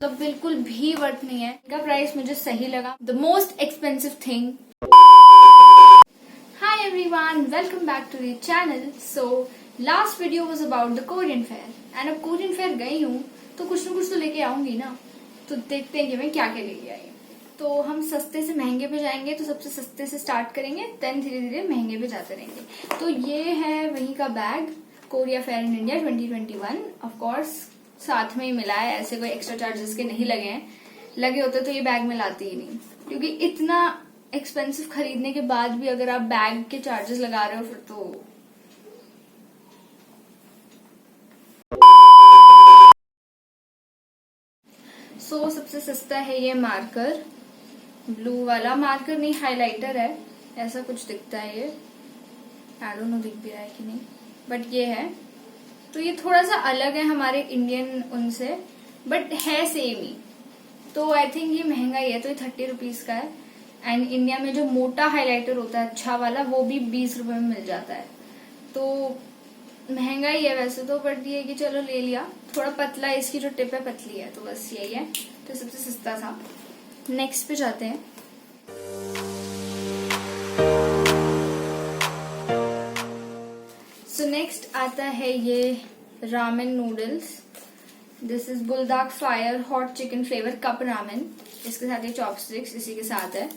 मतलब बिल्कुल भी वर्थ नहीं है। इनका प्राइस मुझे सही लगा। The most expensive thing. Hi everyone, welcome back to the channel. So last video was about the Korean fair and अब कोरियन फेयर गई हूँ तो कुछ ना कुछ तो लेके आऊंगी ना। तो देखते हैं कि मैं क्या क्या लेके आई। तो हम सस्ते से महंगे पे जाएंगे, तो सबसे सस्ते से स्टार्ट करेंगे, देन धीरे धीरे महंगे पे जाते रहेंगे। तो ये है वहीं का bag, Korea fair in India 2021। Of course साथ में ही मिला है, ऐसे कोई एक्स्ट्रा चार्जेस के नहीं लगे हैं। लगे होते तो ये बैग में लाती ही नहीं, क्योंकि इतना एक्सपेंसिव खरीदने के बाद भी अगर आप बैग के चार्जेस लगा रहे हो फिर तो सबसे सस्ता है ये मार्कर, ब्लू वाला मार्कर नहीं, हाइलाइटर है, ऐसा कुछ दिखता है ये। आई डोंट नो दिख भी रहा है कि नहीं, बट ये है। तो ये थोड़ा सा अलग है हमारे इंडियन उनसे, बट है सेम ही। तो आई थिंक ये महंगा ही है, तो ये 30 रुपीज का है। एंड इंडिया में जो मोटा हाइलाइटर होता है अच्छा वाला, वो भी 20 रुपए में मिल जाता है। तो महंगा ही है वैसे तो, बट ये कि चलो ले लिया। थोड़ा पतला है, इसकी जो टिप है पतली है, तो बस यही है। तो सबसे सस्ता था। नेक्स्ट पे जाते हैं। सो नेक्स्ट आता है ये ramen noodles. This is Buldak fire hot chicken flavour cup ramen. इसके साथ ये चॉपस्टिक्स इसी के साथ है।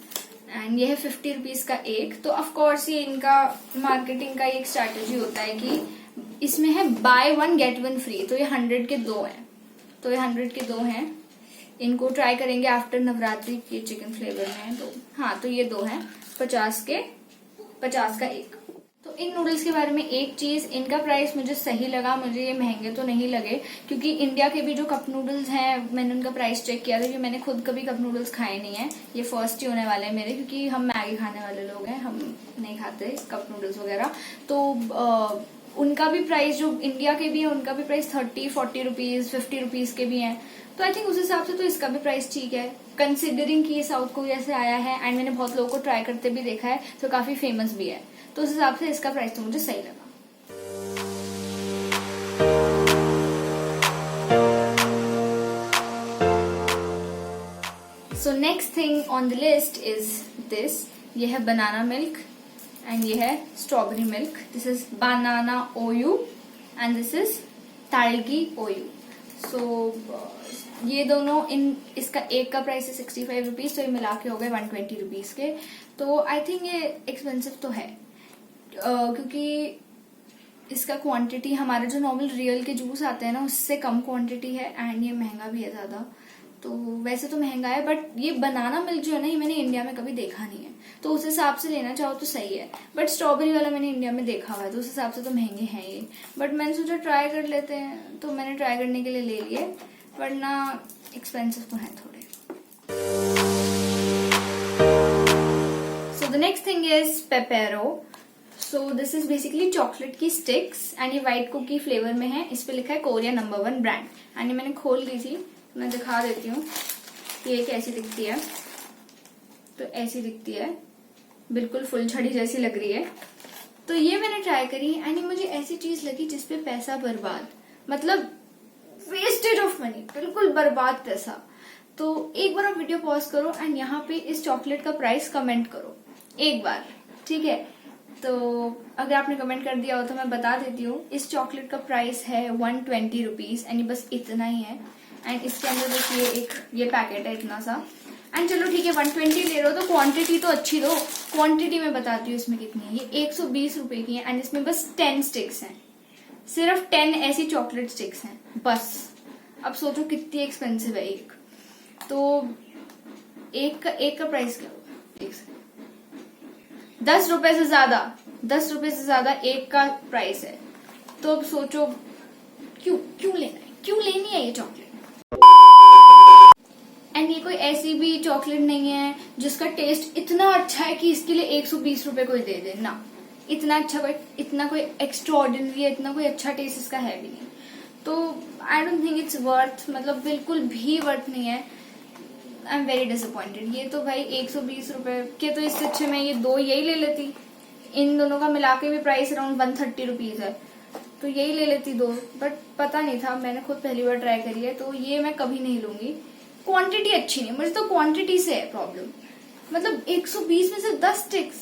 एंड ये है 50 रुपीज का एक। तो ऑफ कोर्स ये इनका मार्केटिंग का एक स्ट्रैटेजी होता है कि इसमें है by one get one free. तो ये 100 के दो हैं, तो ये 100 के दो हैं। इनको ट्राई करेंगे आफ्टर नवरात्रि के चिकन फ्लेवर में। तो हाँ, तो ये दो हैं 50 का एक। तो इन नूडल्स के बारे में एक चीज, इनका प्राइस मुझे सही लगा। मुझे ये महंगे तो नहीं लगे, क्योंकि इंडिया के भी जो कप नूडल्स हैं मैंने उनका प्राइस चेक किया था, क्योंकि मैंने खुद कभी कप नूडल्स खाए नहीं है। ये फर्स्ट ही होने वाले हैं मेरे, क्योंकि हम मैगी खाने वाले लोग हैं, हम नहीं खाते कप नूडल्स वगैरह। तो उनका भी प्राइस, जो इंडिया के भी है उनका भी प्राइस 30-40 रुपीज, 50 रुपीज के भी हैं। तो आई थिंक उस हिसाब से तो इसका भी प्राइस ठीक है, कंसिडरिंग कि ये साउथ कोरिया से आया है एंड मैंने बहुत लोगों को ट्राई करते भी देखा है, तो काफी फेमस भी है। तो उस हिसाब से इसका प्राइस तो मुझे सही लगा। So next thing on the list is this. ये है बनाना मिल्क एंड ये है strawberry milk. This is banana ओयू एंड दिस इज ताड़गी ओयू। सो ये दोनों इसका एक का प्राइस है 65 रुपीज, तो ये मिला के हो गए 120 रुपीज के। तो आई थिंक ये एक्सपेंसिव तो है, क्योंकि इसका क्वांटिटी हमारे जो नॉर्मल रियल के जूस आते हैं ना, उससे कम क्वांटिटी है एंड ये महंगा भी है ज्यादा। तो वैसे तो महंगा है, बट ये बनाना मिल्क जो है ना, ये मैंने इंडिया में कभी देखा नहीं है। तो उस हिसाब से लेना चाहो तो सही है, बट स्ट्रॉबेरी वाला मैंने इंडिया में देखा हुआ है, तो उस हिसाब से तो महंगे हैं ये। बट मैंने सोचा ट्राई कर लेते हैं, तो मैंने ट्राई करने के लिए ले लिए, वरना एक्सपेंसिव तो है थोड़े। So the next thing is Pepero. So this is basically chocolate की स्टिक्स एंड ये व्हाइट कुकी फ्लेवर में है। इस पे लिखा है कोरिया नंबर 1 ब्रांड। एंड ये मैंने खोल ली थी, मैं दिखा देती हूँ। ये कैसी दिखती है, तो ऐसी दिखती है, बिल्कुल फुल छड़ी जैसी लग रही है। तो ये मैंने ट्राई करी एंड ये मुझे ऐसी चीज लगी जिसपे पैसा बर्बाद, मतलब वेस्टेज ऑफ मनी, बिल्कुल बर्बाद पैसा। तो एक बार आप वीडियो पॉज करो एंड यहाँ पे इस चॉकलेट का प्राइस कमेंट करो एक बार, ठीक है। तो अगर आपने कमेंट कर दिया हो तो मैं बता देती हूँ। इस चॉकलेट का प्राइस है 120 रुपीज एंड ये बस इतना ही है। एंड इसके अंदर देखिए एक ये पैकेट है इतना सा। एंड चलो ठीक है, 120 ले रहे हो तो क्वांटिटी तो अच्छी दो। क्वांटिटी मैं बताती हूँ इसमें कितनी है। ये 120 रुपए की है एंड इसमें बस 10 स्टिक्स हैं, सिर्फ 10 ऐसी चॉकलेट स्टिक्स हैं बस। अब सोचो कितनी एक्सपेंसिव है एक। तो एक का प्राइस क्या होगा? 10 रुपए से ज्यादा, 10 रुपए से ज्यादा एक का प्राइस है। तो अब सोचो क्यों लेना है, क्यों लेनी है ये चॉकलेट। एंड ये कोई ऐसी भी चॉकलेट नहीं है जिसका टेस्ट इतना अच्छा है कि इसके लिए 120 रुपए कोई दे दे ना। इतना कोई एक्स्ट्रा ऑर्डिनरी है, इतना कोई अच्छा टेस्ट इसका है भी नहीं। तो I don't think it's worth, मतलब बिल्कुल भी वर्थ नहीं है। I am very disappointed. ये तो भाई 120 रुपए के, तो इससे अच्छे मैं ये दो यही ले लेती। इन दोनों का मिला के भी प्राइस अराउंड 130 रुपीज है, तो यही ले लेती दो। बट पता नहीं था, मैंने खुद पहली बार ट्राई करी है, तो ये मैं कभी नहीं लूंगी। क्वांटिटी अच्छी नहीं, मुझे तो क्वांटिटी से है प्रॉब्लम। मतलब 120 में से 10 स्टिक्स,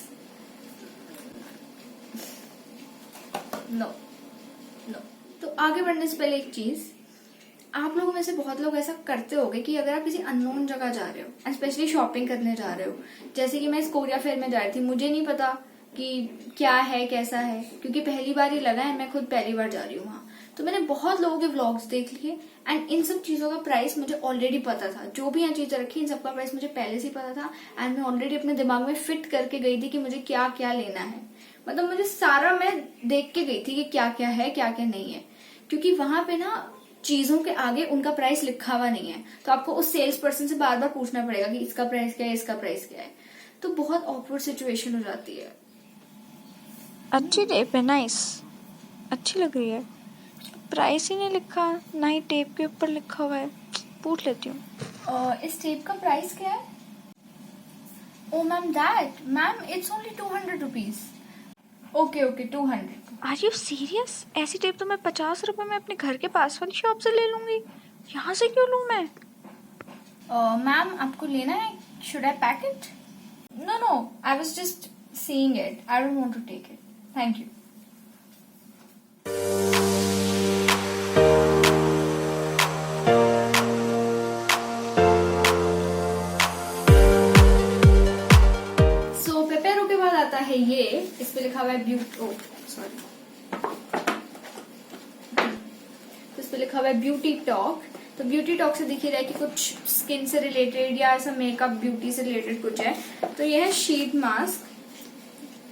नो नो। तो आगे बढ़ने से पहले एक चीज, आप लोगों में से बहुत लोग ऐसा करते होंगे कि अगर आप किसी अननोन जगह जा रहे हो एंड स्पेशली शॉपिंग करने जा रहे हो, जैसे कि मैं इस कोरिया फेयर में जा रही थी, मुझे नहीं पता कि क्या है कैसा है, क्योंकि पहली बार ही लगा है, मैं खुद पहली बार जा रही हूँ वहां। तो मैंने बहुत लोगों के व्लॉग्स देख लिए एंड इन सब चीजों का प्राइस मुझे ऑलरेडी पता था। जो भी यहाँ चीजें रखी इन सबका प्राइस मुझे पहले से ही पता था एंड मैं ऑलरेडी अपने दिमाग में फिट करके गई थी कि मुझे क्या क्या लेना है। मतलब मुझे सारा मैं देख के गई थी कि क्या क्या है क्या क्या नहीं है, क्योंकि वहां पे ना चीजों के आगे उनका प्राइस लिखा हुआ नहीं है, तो आपको उस सेल्स पर्सन से बार बार पूछना पड़ेगा कि इसका प्राइस क्या है, इसका प्राइस क्या है। तो बहुत ऑकवर्ड सिचुएशन हो जाती है। अच्छी टेप है, नाइस, अच्छी लग रही है। प्राइस ही नहीं लिखा, ना ही टेप के ऊपर लिखा हुआ है। पूछ लेती हूँ। इस टेप का प्राइस क्या है? Oh ma'am that, ma'am it's only 200 rupees. Okay okay 200। Are you serious? ऐसी टेप तो मैं 50 रुपए में अपने घर के पास वाली शॉप से ले लूंगी, यहाँ से क्यों लूं मैं? मैम आपको लेना है? Should I pack it? No no, I was just seeing it, I don't want to take it, thank you. So Pepero के बाद आता है ये, इस पे लिखा हुआ है इस पे लिखा हुआ है ब्यूटी टॉक। तो ब्यूटी टॉक से दिख ही रहा है कि कुछ स्किन से रिलेटेड या ऐसा मेकअप ब्यूटी से रिलेटेड कुछ है। तो ये है शीट मास्क।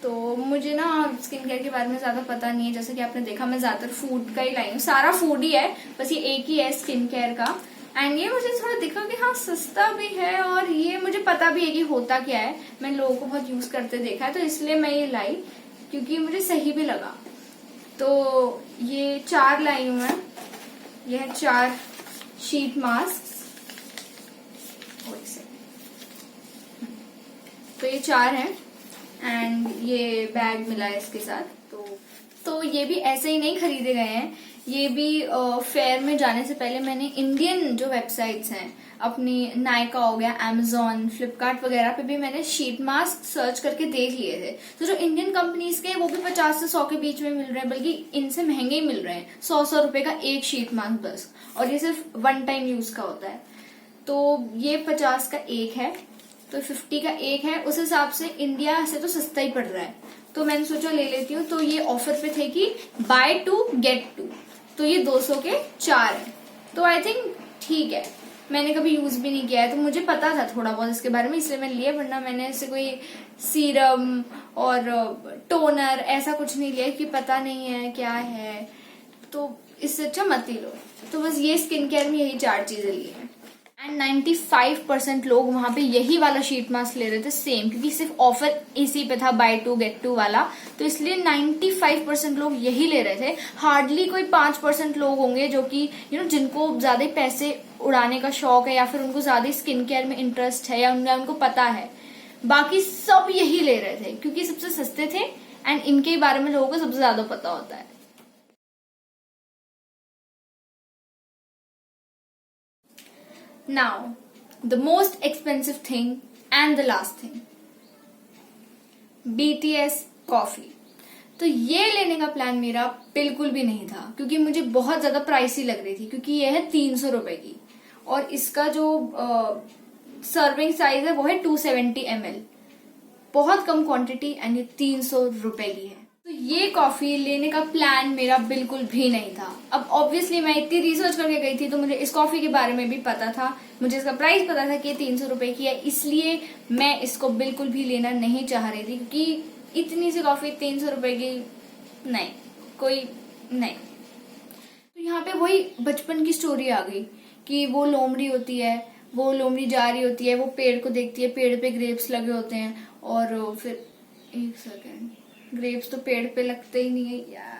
तो मुझे ना स्किन केयर के बारे में ज्यादा पता नहीं है, जैसे कि आपने देखा मैं ज्यादातर फूड का ही लाई हूँ, सारा फूड ही है, बस ये एक ही है स्किन केयर का। एंड ये मुझे थोड़ा दिखा कि हाँ सस्ता भी है और ये मुझे पता भी है कि होता क्या है, मैं लोगों को बहुत यूज करते देखा है, तो इसलिए मैं ये लाई क्योंकि मुझे सही भी लगा। तो ये 4 लाई हूं मैं, ये है 4 शीट मास्क। तो ये 4 हैं एंड ये बैग मिला है इसके साथ। तो ये भी ऐसे ही नहीं खरीदे गए हैं, ये भी फेयर में जाने से पहले मैंने इंडियन जो वेबसाइट्स हैं अपनी, नायका हो गया, Amazon, फ्लिपकार्ट वगैरह पे भी मैंने शीट मास्क सर्च करके देख लिए थे। तो जो इंडियन कंपनीज के वो भी 50 से 100 के बीच में मिल रहे हैं, बल्कि इनसे महंगे ही मिल रहे हैं, 100 रुपए का एक शीट मास्क बस, और ये सिर्फ 1 टाइम यूज का होता है। तो ये 50 का एक है, तो 50 का एक है, उस हिसाब से इंडिया से तो सस्ता ही पड़ रहा है, तो मैंने सोचा ले लेती हूँ। तो ये ऑफर पे थे कि बाय 2 गेट 2, तो ये 200 के 4 है, तो आई थिंक ठीक है। मैंने कभी यूज भी नहीं किया है, तो मुझे पता था थोड़ा बहुत इसके बारे में, इसलिए मैं लिए, वरना मैंने ऐसे कोई सीरम और टोनर ऐसा कुछ नहीं लिया कि पता नहीं है क्या है, तो इससे अच्छा मत ही लो। तो बस ये स्किन केयर में यही 4 चीजें ली हैं एंड 95% लोग वहां पे यही वाला शीट मास्क ले रहे थे सेम, क्योंकि सिर्फ ऑफर इसी पे था बाय 2 गेट 2 वाला, तो इसलिए 95% लोग यही ले रहे थे। हार्डली कोई 5% लोग होंगे जो कि जिनको ज्यादा पैसे उड़ाने का शौक है या फिर उनको ज्यादा स्किन केयर में इंटरेस्ट है या उनको पता है, बाकी सब यही ले रहे थे क्योंकि सबसे सस्ते थे एंड इनके बारे में लोगों को सबसे ज्यादा पता होता है। Now, the most expensive thing and the last thing, BTS coffee. तो ये लेने का प्लान मेरा बिल्कुल भी नहीं था, क्योंकि मुझे बहुत ज्यादा प्राइसी लग रही थी, क्योंकि ये है 300 रुपए की और इसका जो सर्विंग साइज है वो है 270 ml, बहुत कम क्वांटिटी एंड ये 300 रुपए की है। तो ये कॉफी लेने का प्लान मेरा बिल्कुल भी नहीं था। अब ऑब्वियसली मैं इतनी रिसर्च करके गई थी, तो मुझे इस कॉफी के बारे में भी पता था, मुझे इसका प्राइस पता था कि 300 रुपए की है, इसलिए मैं इसको बिल्कुल भी लेना नहीं चाह रही थी, क्योंकि इतनी सी कॉफी 300 रुपए की नहीं, कोई नहीं। तो यहाँ पे वही बचपन की स्टोरी आ गई कि वो लोमड़ी होती है, वो लोमड़ी जा रही होती है, वो पेड़ को देखती है, पेड़ पे ग्रेप्स लगे होते हैं, और फिर एक सेकेंड, ग्रेप्स तो पेड़ पे लगते ही नहीं है यार।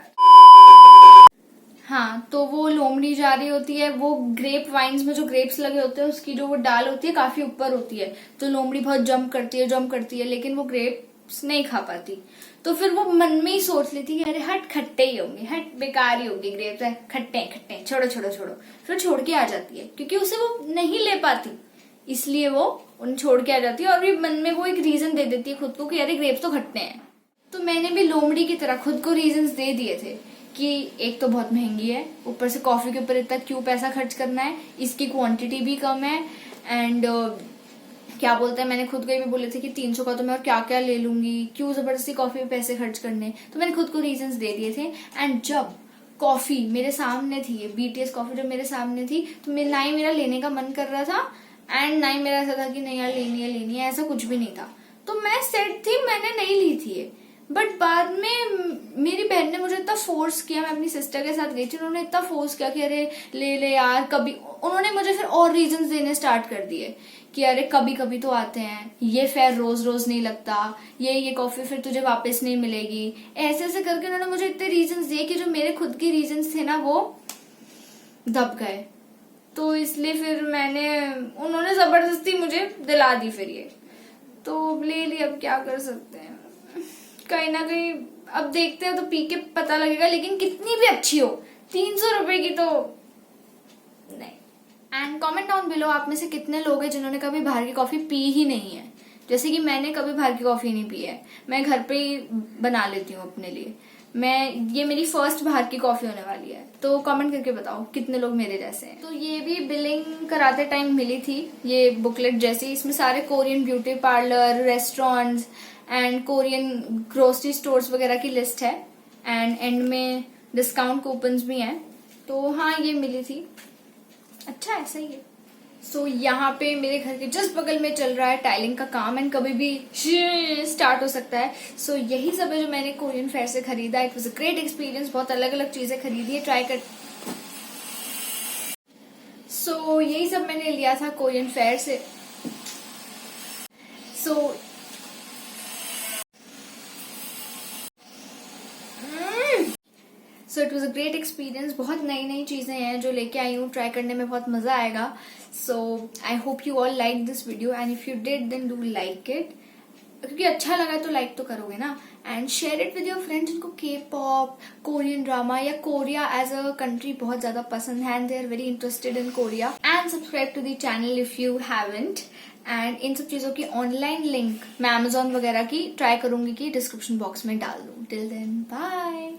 हाँ, तो वो लोमड़ी जा रही होती है, वो ग्रेप वाइन्स में जो ग्रेप्स लगे होते हैं उसकी जो वो डाल होती है काफी ऊपर होती है, तो लोमड़ी बहुत जंप करती है, लेकिन वो ग्रेप नहीं खा पाती, तो फिर वो मन में ही सोच लेती कि अरे हट खट्टे ही होंगे, हट बेकार ही होंगे ग्रेप्स, खट्टे खट्टे, छोड़ो छोड़ो छोड़ो, फिर छोड़ के आ जाती है क्योंकि उसे वो नहीं ले पाती, इसलिए वो उन छोड़ के आ जाती है और भी मन में वो एक रीजन दे देती है खुद को कि अरे ग्रेप्स तो खट्टे हैं। तो मैंने भी लोमड़ी की तरह खुद को रीजंस दे दिए थे कि एक तो बहुत महंगी है, ऊपर से कॉफी के ऊपर इतना क्यों पैसा खर्च करना है, इसकी क्वांटिटी भी कम है, एंड क्या बोलते हैं, मैंने खुद को ये भी बोले थे कि 300 का तो मैं और क्या क्या ले लूंगी, क्यों जबरदस्ती कॉफी पे पैसे खर्च करने। तो मैंने खुद को रीजंस दे दिए थे। एंड जब कॉफी मेरे सामने थी, BTS कॉफी जब मेरे सामने थी, तो ना ही मेरा लेने का मन कर रहा था एंड ना ही मेरा ऐसा था कि नहीं यार लेनी है, ऐसा कुछ भी नहीं था। तो मैं सेट थी, मैंने नहीं ली थी ये। बट बाद में मेरी बहन ने मुझे इतना फोर्स किया, मैं अपनी सिस्टर के साथ गई थी, उन्होंने इतना फोर्स किया कि अरे ले यार कभी, उन्होंने मुझे फिर और रीजंस देने स्टार्ट कर दिए कि अरे कभी कभी तो आते हैं, ये फेयर रोज रोज नहीं लगता, ये कॉफी फिर तुझे वापस नहीं मिलेगी, ऐसे ऐसे करके उन्होंने मुझे इतने रीजंस दिए कि जो मेरे खुद के रीजंस थे ना वो दब गए। तो इसलिए फिर उन्होंने जबरदस्ती मुझे दिला दी फिर ये, तो ले ली। अब क्या कर सकते हैं, कहीं ना कहीं अब देखते हैं तो पी के पता लगेगा, लेकिन कितनी भी अच्छी हो 300 रुपए की तो नहीं। एंड कमेंट डाउन बिलो आप में से कितने लोग हैं जिन्होंने कभी बाहर की कॉफी पी ही नहीं है, जैसे कि मैंने कभी बाहर की कॉफी नहीं पी है, मैं घर पे ही बना लेती हूँ अपने लिए। ये मेरी फर्स्ट बाहर की कॉफी होने वाली है, तो कमेंट करके बताओ कितने लोग मेरे जैसे हैं। तो ये भी बिलिंग कराते टाइम मिली थी, ये बुकलेट जैसी, इसमें सारे Korean beauty parlour, restaurants and Korean grocery stores वगैरह की लिस्ट है, एंड एंड में डिस्काउंट कूपन्स भी हैं। तो हाँ ये मिली थी, अच्छा है, सही है। सो यहाँ पे मेरे घर के जस्ट बगल में चल रहा है टाइलिंग का काम, एंड कभी भी स्टार्ट हो सकता है। सो यही सब है जो मैंने कोरियन फेयर से खरीदा। It was a great experience, बहुत अलग अलग चीजें खरीदी है, ट्राई कर। सो यही सब मैंने लिया था कोरियन फेयर से। So it was a great experience, बहुत नई नई चीजें हैं जो लेके आई हूँ, ट्राई करने में बहुत मजा आएगा। So I hope you all like this video, and if you did then do like it, क्योंकि अच्छा लगा तो लाइक तो करोगे ना, and share it with your friends जिनको K-pop, कोरियन ड्रामा या कोरिया एज अ कंट्री बहुत ज्यादा पसंद है, and they are very interested in Korea. And subscribe to the channel if you haven't. And इन सब चीजों की ऑनलाइन लिंक मैं Amazon वगैरह की ट्राई करूंगी कि डिस्क्रिप्शन बॉक्स में डाल दूं। Till then bye.